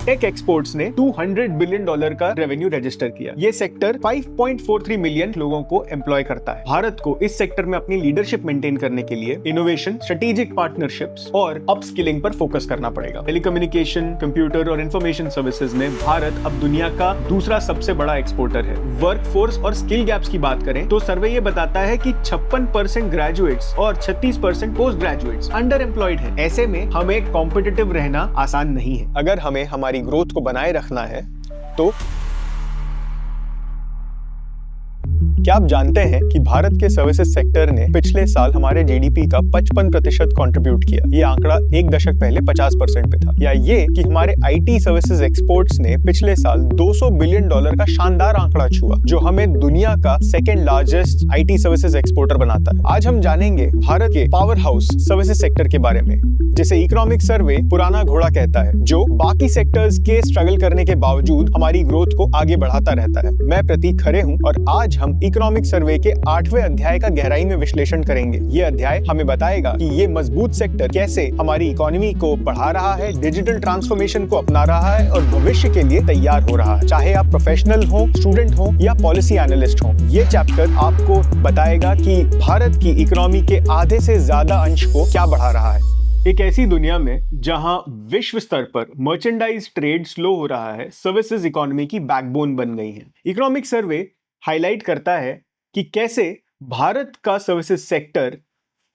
Take exports ने $200 billion का revenue register किया। ये सेक्टर 5.43 मिलियन लोगों को एम्प्लॉय करता है। भारत को इस सेक्टर में अपनी लीडरशिप मेंटेन करने के लिए इनोवेशन, स्ट्रेटेजिक पार्टनरशिप्स और अपस्किलिंग पर फोकस करना पड़ेगा। टेलीकम्युनिकेशन, कंप्यूटर और इंफॉर्मेशन सर्विसेज में भारत अब दुनिया का दूसरा सबसे बड़ा एक्सपोर्टर है। वर्कफोर्स और स्किल गैप्स की बात करें तो सर्वे ये बताता है कि 56% ग्रेजुएट्स और 36% पोस्ट ग्रेजुएट्स अंडर एम्प्लॉयड है। ऐसे में हमें कॉम्पिटिटिव रहना आसान नहीं है। अगर हमें हमारी ग्रोथ को बनाए रखना है तो क्या आप जानते हैं कि भारत के सर्विसेज सेक्टर ने पिछले साल हमारे जीडीपी का 55% कंट्रीब्यूट किया। ये आंकड़ा एक दशक पहले 50% पे था। या ये कि हमारे आईटी सर्विसेज एक्सपोर्ट्स ने पिछले साल $200 बिलियन का शानदार आंकड़ा छुआ, जो हमें दुनिया का second largest IT services exporter बनाता है। आज हम जानेंगे भारत के पावर हाउस सर्विसेज सेक्टर के बारे में, जिसे इकोनॉमिक सर्वे पुराना घोड़ा कहता है, जो बाकी सेक्टर्स के स्ट्रगल करने के बावजूद हमारी ग्रोथ को आगे बढ़ाता रहता है। मैं प्रतीक खरे हूँ और आज हम इकोनॉमिक सर्वे के 8वें अध्याय का गहराई में विश्लेषण करेंगे। ये अध्याय हमें बताएगा कि ये मजबूत सेक्टर कैसे हमारी इकोनॉमी को बढ़ा रहा है, डिजिटल ट्रांसफॉर्मेशन को अपना रहा है और भविष्य के लिए तैयार हो रहा है। चाहे आप प्रोफेशनल हो, स्टूडेंट हो या पॉलिसी एनालिस्ट हो, ये चैप्टर आपको बताएगा कि भारत की इकोनॉमी के आधे से ज्यादा अंश को क्या बढ़ा रहा है। एक ऐसी दुनिया में जहां विश्व स्तर पर मर्चेंडाइज ट्रेड स्लो हो रहा है, सर्विसेज इकोनॉमी की बैकबोन बन गई है। इकोनॉमिक सर्वे हाईलाइट करता है कि कैसे भारत का सर्विसेज सेक्टर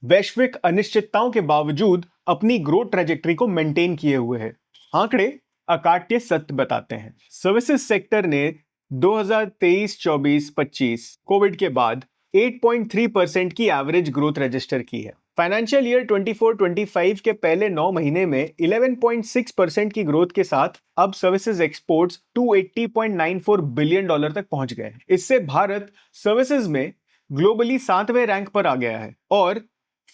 वैश्विक अनिश्चितताओं के बावजूद अपनी ग्रोथ ट्रैजेक्टरी को मेंटेन किए हुए है। आंकड़े अकाट्य सत्य बताते हैं। सर्विसेज सेक्टर ने 2023-24-25 कोविड के बाद 8.3% की एवरेज ग्रोथ रजिस्टर की है। फाइनेंशियल ईयर 24-25 के पहले 9 महीने में 11.6% की ग्रोथ के साथ अब सर्विसेज एक्सपोर्ट्स $280.94 बिलियन तक पहुंच गए। इससे भारत सर्विसेज में ग्लोबली 7वें रैंक पर आ गया है और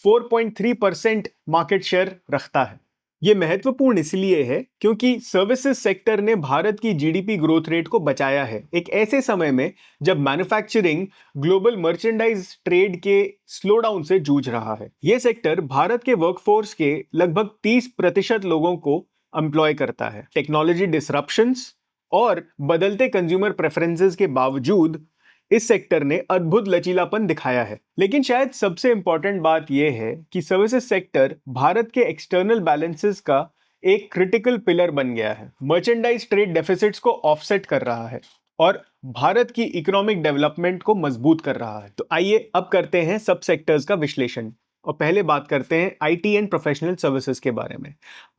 4.3% मार्केट शेयर रखता है। ये महत्वपूर्ण इसलिए है क्योंकि सर्विसेज सेक्टर ने भारत की जीडीपी ग्रोथ रेट को बचाया है, एक ऐसे समय में जब मैन्युफैक्चरिंग ग्लोबल मर्चेंडाइज ट्रेड के स्लोडाउन से जूझ रहा है। यह सेक्टर भारत के वर्कफोर्स के लगभग 30% लोगों को एम्प्लॉय करता है। टेक्नोलॉजी डिसरप्शंस और बदलते कंज्यूमर प्रेफरेंसेस के बावजूद इस सेक्टर ने अद्भुत लचीलापन दिखाया है। लेकिन शायद सबसे इंपॉर्टेंट बात यह है कि सर्विसेज सेक्टर भारत के एक्सटर्नल बैलेंसेस का एक क्रिटिकल पिलर बन गया है। मर्चेंडाइज ट्रेड डेफिसिट्स को ऑफसेट कर रहा है और भारत की इकोनॉमिक डेवलपमेंट को मजबूत कर रहा है। तो आइए अब करते हैं सब सेक्टर्स का विश्लेषण और पहले बात करते हैं आईटी एंड प्रोफेशनल सर्विसेज के बारे में।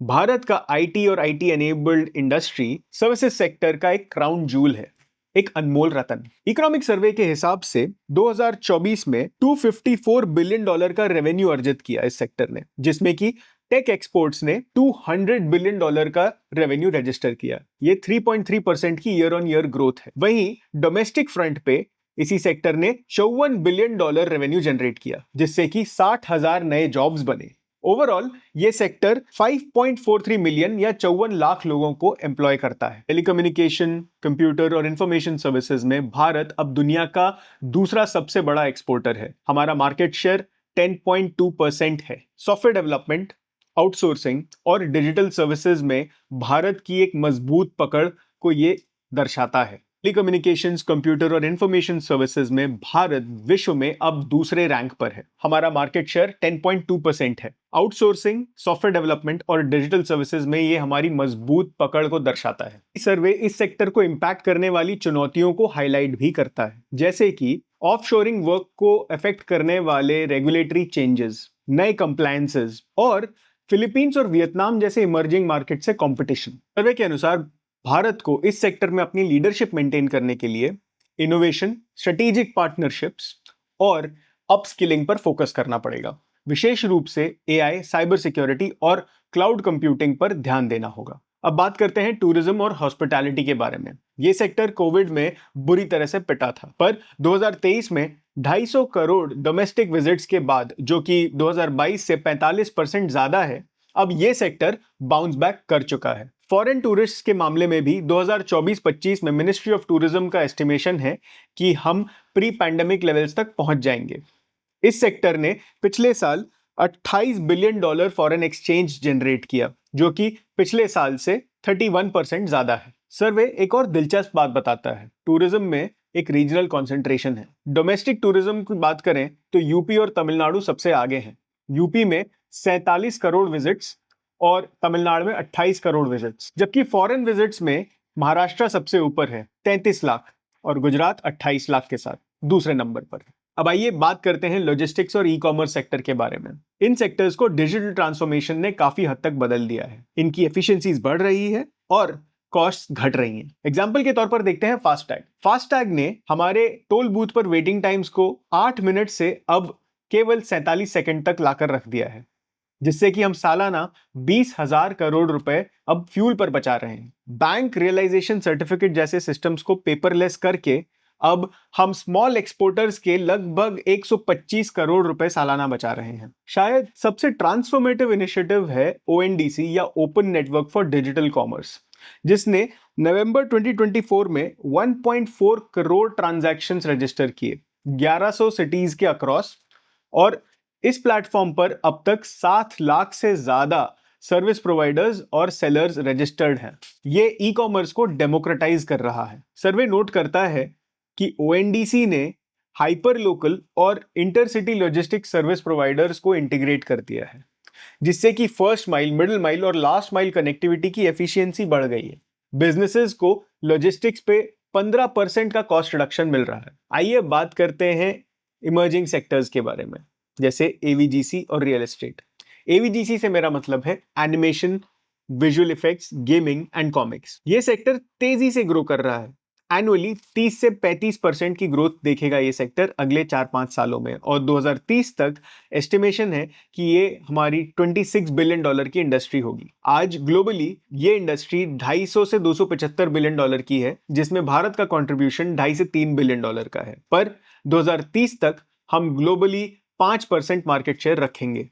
भारत का आईटी और IT enabled industry services sector का एक क्राउन जूल है, एक अनमोल रतन। इकोनॉमिक सर्वे के हिसाब से 2024 में $254 बिलियन का रेवेन्यू अर्जित किया इस सेक्टर ने, जिसमें कि टेक एक्सपोर्ट्स ने $200 बिलियन का रेवेन्यू रजिस्टर किया। ये 3.3% की ईयर ऑन ईयर ग्रोथ है। वहीं डोमेस्टिक फ्रंट पे इसी सेक्टर ने $54 बिलियन रेवेन्यू जनरेट किया, जिससे कि 60,000 नए जॉब्स बने। ओवरऑल ये सेक्टर 5.43 मिलियन या 54 लाख लोगों को एम्प्लॉय करता है। टेलीकम्युनिकेशन, कंप्यूटर और इंफॉर्मेशन सर्विसेज में भारत अब दुनिया का दूसरा सबसे बड़ा एक्सपोर्टर है। हमारा मार्केट शेयर 10.2% है। सॉफ्टवेयर डेवलपमेंट, आउटसोर्सिंग और डिजिटल सर्विसेज में भारत की एक मजबूत पकड़ को ये दर्शाता है। टेलीकम्युनिकेशंस, कंप्यूटर और इंफॉर्मेशन सर्विसेज में भारत विश्व में अब दूसरे रैंक पर है। हमारा मार्केट शेयर 10.2% है। आउटसोर्सिंग, सॉफ्टवेयर डेवलपमेंट और डिजिटल सर्विसेज में ये हमारी मजबूत पकड़ को दर्शाता है। सर्वे इस सेक्टर को इंपैक्ट करने वाली चुनौतियों को हाईलाइट भी करता है, जैसे कि ऑफशोरिंग वर्क को अफेक्ट करने वाले रेगुलेटरी चेंजेस, नए कंप्लायंसेस और फिलीपींस और वियतनाम जैसे इमर्जिंग मार्केट से कंपटीशन। सर्वे के अनुसार भारत को इस सेक्टर में अपनी लीडरशिप मेंटेन करने के लिए इनोवेशन, स्ट्रेटेजिक पार्टनरशिप्स और अपस्किलिंग पर फोकस करना पड़ेगा। विशेष रूप से एआई, साइबर सिक्योरिटी और क्लाउड कंप्यूटिंग पर ध्यान देना होगा। अब बात करते हैं टूरिज्म और हॉस्पिटैलिटी के बारे में। ये सेक्टर कोविड में बुरी तरह से पिटा था, पर 2023 में 250 करोड़ डोमेस्टिक विजिट्स के बाद, जो कि 2022 से 45% ज्यादा है, अब ये सेक्टर बाउंस बैक कर चुका है। फॉरेन टूरिस्ट के मामले में भी 2024-25 में मिनिस्ट्री ऑफ टूरिज्म का एस्टिमेशन है कि हम प्री पैंडेमिक लेवल्स तक पहुंच जाएंगे। इस सेक्टर ने पिछले साल $28 बिलियन फॉरेन एक्सचेंज जनरेट किया, जो कि पिछले साल से 31% ज्यादा है। सर्वे एक और दिलचस्प बात बताता है, टूरिज्म में एक रीजनल कंसंट्रेशन है। डोमेस्टिक टूरिज्म की बात करें तो यूपी और तमिलनाडु सबसे आगे हैं। यूपी में 47 करोड़ विजिट्स और तमिलनाडु में 28 करोड़ विजिट्स, जबकि फॉरेन विजिट्स में महाराष्ट्र सबसे ऊपर है 33 लाख और गुजरात 28 लाख के साथ दूसरे नंबर पर। अब आइए बात करते हैं लॉजिस्टिक्स और ई कॉमर्स सेक्टर के बारे में। इन सेक्टर्स को डिजिटल ट्रांसफॉर्मेशन ने काफी हद तक बदल दिया है। इनकी एफिशिएंसीज बढ़ रही है और कॉस्ट घट रही हैं। एग्जाम्पल के तौर पर देखते हैं फास्टैग। फास्टैग ने हमारे टोल बूथ पर वेटिंग टाइम्स को 8 मिनट से अब केवल 47 सेकंड तक लाकर रख दिया है, जिससे कि हम सालाना 20,000 करोड़ रुपए अब फ्यूल पर बचा रहे हैं। बैंक रियलाइजेशन सर्टिफिकेट जैसे सिस्टम्स को पेपरलेस करके अब हम स्मॉल एक्सपोर्टर्स के लगभग 125 करोड़ रुपए सालाना बचा रहे हैं। शायद सबसे ट्रांसफॉर्मेटिव इनिशिएटिव है ओएनडीसी या open network for digital commerce, जिसने नवंबर 2024 में 1.4 करोड़ ट्रांजैक्शंस रजिस्टर किए 1100 सिटीज के अक्रॉस, और इस प्लेटफॉर्म पर अब तक 7 लाख से ज्यादा सर्विस प्रोवाइडर्स और सेलर्स रजिस्टर्ड हैं। ये ई कॉमर्स को डेमोक्रेटाइज कर रहा है। सर्वे नोट करता है कि ओएनडीसी ने हाइपर लोकल और इंटरसिटी लॉजिस्टिक्स सर्विस प्रोवाइडर्स को इंटीग्रेट कर दिया है, जिससे कि फर्स्ट माइल, मिडिल माइल और लास्ट माइल कनेक्टिविटी की एफिशिएंसी बढ़ गई है। बिजनेसेस को लॉजिस्टिक्स पे 15% का कॉस्ट रिडक्शन मिल रहा है। आइए बात करते हैं इमर्जिंग सेक्टर्स के बारे में, जैसे एवीजीसी और रियल एस्टेट। एवीजीसी से मेरा मतलब है animation, visual effects, gaming and comics. ये सेक्टर तेजी से ग्रो कर रहा है। एनुअली 30 से 35% की ग्रोथ देखेगा ये सेक्टर अगले 4-5 सालों में, और 2030 तक एस्टिमेशन है कि ये हमारी $26 बिलियन की इंडस्ट्री होगी। आज ग्लोबली ये इंडस्ट्री 250 से $275 बिलियन की है, जिसमें भारत का कंट्रीब्यूशन 2.5 से $3 बिलियन का है। पर 2030 तक हम ग्लोबली 5% मार्केट शेयर रखेंगे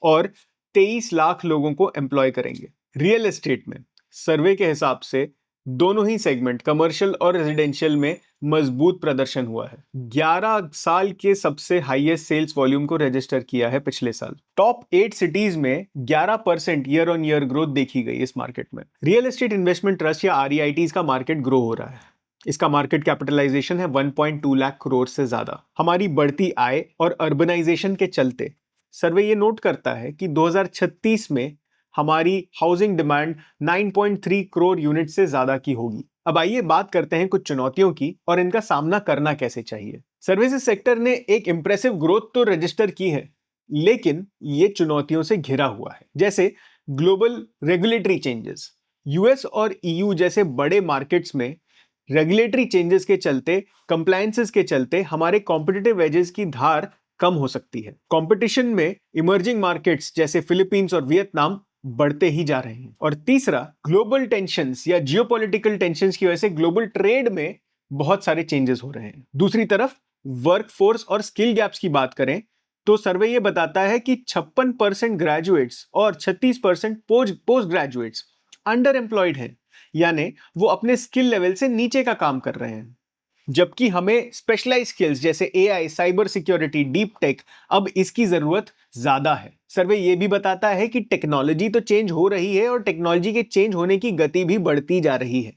और 23 लाख लोगों को एम्प्लॉय करेंगे। रियल एस्टेट में सर्वे के हिसाब से दोनों ही सेगमेंट, कमर्शियल और रेजिडेंशियल, में मजबूत प्रदर्शन हुआ है। 11 साल के सबसे हाईएस्ट सेल्स वॉल्यूम को रजिस्टर किया है पिछले साल। टॉप 8 सिटीज में 11% ईयर ऑन ईयर ग्रोथ देखी गई इस मार्केट में। रियल एस्टेट इन्वेस्टमेंट ट्रस्ट या आरईआईटीज का मार्केट ग्रो हो रहा है। इसका मार्केट कैपिटलाइजेशन है 1.2 लाख करोड़ से ज्यादा। हमारी बढ़ती आय और अर्बनाइजेशन के चलते सर्वे ये नोट करता है कि 2036 में हमारी हाउसिंग डिमांड 9.3 करोड़ यूनिट से ज्यादा की होगी। अब आइए बात करते हैं कुछ चुनौतियों की और इनका सामना करना कैसे चाहिए। सर्विसेज सेक्टर ने एक इंप्रेसिव ग्रोथ तो रजिस्टर की है, लेकिन ये चुनौतियों से घिरा हुआ है, जैसे ग्लोबल रेगुलेटरी चेंजेस। यूएस और ईयू जैसे बड़े मार्केट्स में रेगुलेटरी चेंजेस के चलते, कंप्लायंसेस के चलते हमारे कॉम्पिटिटिव एजेस की धार कम हो सकती है। कंपटीशन में इमर्जिंग मार्केट्स जैसे फिलीपींस और वियतनाम बढ़ते ही जा रहे हैं। और तीसरा, ग्लोबल टेंशंस या जियोपॉलिटिकल टेंशंस की वजह से ग्लोबल ट्रेड में बहुत सारे चेंजेस हो रहे हैं। दूसरी तरफ वर्कफोर्स और स्किल गैप्स की बात करें तो सर्वे ये बताता है कि 56% ग्रेजुएट्स और 36% पोस्ट ग्रेजुएट्स अंडर एम्प्लॉयड हैं, यानी वो अपने स्किल लेवल से नीचे का काम कर रहे हैं। जबकि हमें स्पेशलाइज स्किल्स जैसे AI, cyber security, deep tech, अब इसकी जरूरत ज्यादा है। सर्वे ये भी बताता है कि टेक्नोलॉजी तो चेंज हो रही है और टेक्नोलॉजी के चेंज होने की गति भी बढ़ती जा रही है।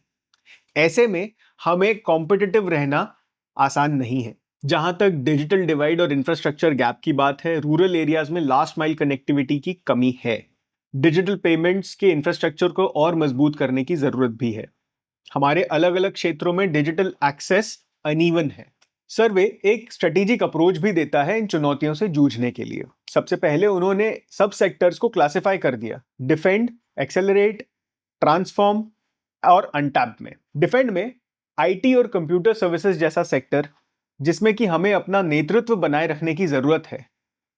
ऐसे में हमें कॉम्पिटिटिव रहना आसान नहीं है। जहां तक डिजिटल डिवाइड और इंफ्रास्ट्रक्चर गैप की बात है, रूरल एरियाज में लास्ट माइल कनेक्टिविटी की कमी है। डिजिटल पेमेंट्स के इंफ्रास्ट्रक्चर को और मजबूत करने की जरूरत भी है। हमारे अलग अलग क्षेत्रों में डिजिटल एक्सेस अनइवन है। सर्वे एक स्ट्रेटेजिक अप्रोच भी देता है इन चुनौतियों से जूझने के लिए। सबसे पहले उन्होंने सब सेक्टर्स को क्लासिफाई कर दिया, डिफेंड, एक्सेलरेट, ट्रांसफॉर्म और अनटैप्ड में। डिफेंड में आईटी और कंप्यूटर सर्विसेज जैसा सेक्टर, जिसमें कि हमें अपना नेतृत्व बनाए रखने की जरूरत है,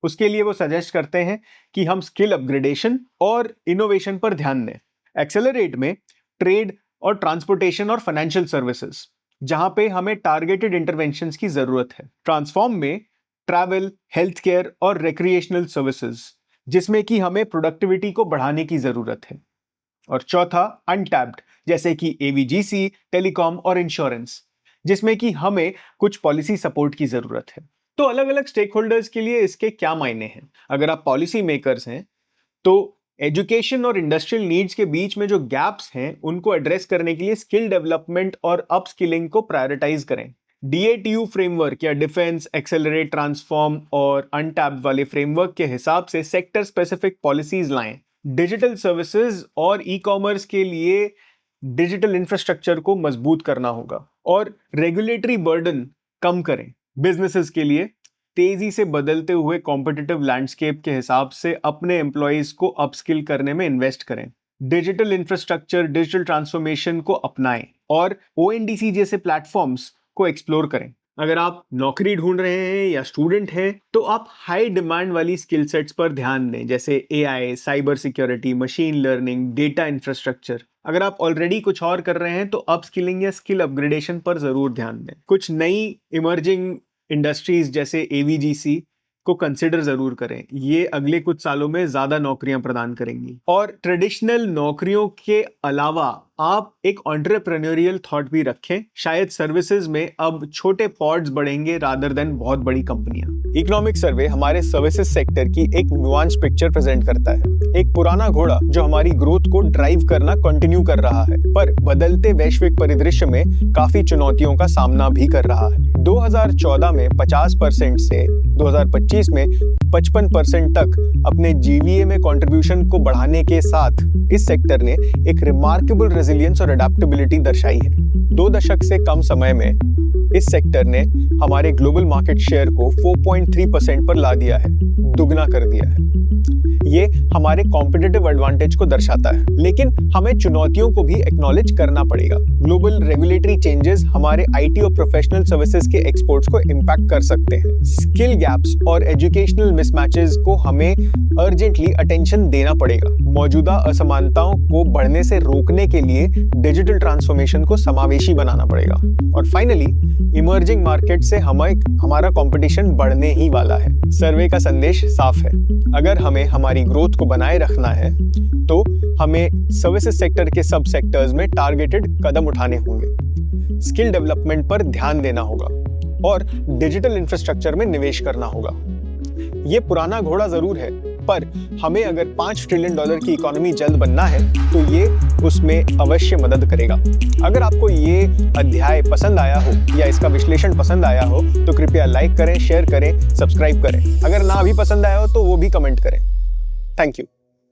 उसके लिए वो सजेस्ट करते हैं कि हम स्किल अपग्रेडेशन और इनोवेशन पर ध्यान दें। एक्सेलरेट में ट्रेड और ट्रांसपोर्टेशन और फाइनेंशियल सर्विसेज, जहां पे हमें टारगेटेड इंटरवेंशंस की जरूरत है। ट्रांसफॉर्म में ट्रैवल, हेल्थ केयर और रिक्रिएशनल सर्विसेज, जिसमें कि हमें प्रोडक्टिविटी को बढ़ाने की जरूरत है। और चौथा, अनटैप्ड, जैसे कि एवीजीसी, टेलीकॉम और इंश्योरेंस, जिसमें कि हमें कुछ पॉलिसी सपोर्ट की जरूरत है। तो अलग अलग स्टेक होल्डर्स के लिए इसके क्या मायने हैं? अगर आप पॉलिसी मेकर्स हैं तो एजुकेशन और इंडस्ट्रियल नीड्स के बीच में जो गैप्स हैं उनको एड्रेस करने के लिए स्किल डेवलपमेंट और अपस्किलिंग को प्रायोरिटाइज करें। DATU फ्रेमवर्क या डिफेंस, एक्सेलरेट, ट्रांसफॉर्म और अनटैप्ड वाले फ्रेमवर्क के हिसाब से सेक्टर स्पेसिफिक पॉलिसीज लाएं। डिजिटल सर्विसेज और ई-कॉमर्स के लिए डिजिटल इंफ्रास्ट्रक्चर को मजबूत करना होगा और रेगुलेटरी बर्डन कम करें। बिजनेसेस के लिए तेजी से बदलते हुए कॉम्पिटिटिव लैंडस्केप के हिसाब से अपने एम्प्लॉयज को अपस्किल करने में इन्वेस्ट करें। डिजिटल इंफ्रास्ट्रक्चर, डिजिटल ट्रांसफॉर्मेशन को अपनाएं और ONDC जैसे प्लेटफॉर्म्स को एक्सप्लोर करें। अगर आप नौकरी ढूंढ रहे हैं या स्टूडेंट हैं तो आप हाई डिमांड वाली स्किल सेट्स पर ध्यान दें, जैसे AI, cyber security, machine learning, data infrastructure. अगर आप ऑलरेडी कुछ और कर रहे हैं तो अपस्किलिंग या स्किल अपग्रेडेशन पर जरूर ध्यान दें। कुछ नई इमर्जिंग इंडस्ट्रीज जैसे AVGC को कंसिडर जरूर करें, ये अगले कुछ सालों में ज्यादा नौकरियां प्रदान करेंगी। और ट्रेडिशनल नौकरियों के अलावा आप एक एंटरप्रेन्योरियल थॉट भी रखें। शायद सर्विसेज में अब छोटे पॉड्स बढ़ेंगे रादर देन बहुत बड़ी कंपनियां। इकोनॉमिक सर्वे हमारे सर्विसेज सेक्टर की एक नुआंस पिक्चर प्रेजेंट करता है। एक पुराना घोड़ा जो हमारी ग्रोथ को ड्राइव करना कंटिन्यू कर रहा है, पर बदलते वैश्विक परिदृश्य में काफी चुनौतियों का सामना भी कर रहा है। 2014 में 50% से 2025 में 55% तक अपने GVA में कंट्रीब्यूशन को बढ़ाने के साथ इस सेक्टर ने एक रिमार्केबल रेजिलियंस और अडेप्टेबिलिटी दर्शाई है। 2 दशक से कम समय में इस सेक्टर ने हमारे ग्लोबल मार्केट शेयर को 4.3% पर ला दिया है, दुगना कर दिया है। ये हमारे कॉम्पिटिटिव एडवांटेज को दर्शाता है, लेकिन हमें चुनौतियों को भी एक्नॉलेज करना पड़ेगा। ग्लोबल रेगुलेटरी चेंजेस हमारे IT और प्रोफेशनल सर्विसेज के एक्सपोर्ट्स को इम्पैक्ट कर सकते हैं। स्किल गैप्स और एजुकेशनल मिसमैचेस को हमें अर्जेंटली अटेंशन देना पड़ेगा। मौजूदा असमानताओं को बढ़ने से रोकने के लिए डिजिटल ट्रांसफॉर्मेशन को समावेशी बनाना पड़ेगा। और फाइनली, इमर्जिंग मार्केट से हमारा कंपटीशन बढ़ने ही वाला है। सर्वे का संदेश साफ है, अगर हमें हमारी ग्रोथ को बनाए रखना है तो हमें सर्विसेज सेक्टर के सब सेक्टर्स में टारगेटेड कदम उठाने होंगे, स्किल डेवलपमेंट पर ध्यान देना होगा और डिजिटल इंफ्रास्ट्रक्चर में निवेश करना होगा। ये पुराना घोड़ा जरूर है, पर हमें अगर $5 ट्रिलियन की इकोनॉमी जल्द बनना है तो ये उसमें अवश्य मदद करेगा। अगर आपको ये अध्याय पसंद आया हो या इसका विश्लेषण पसंद आया हो तो कृपया लाइक करें, शेयर करें, सब्सक्राइब करें। अगर ना भी पसंद आया हो तो वो भी कमेंट करें। Thank you.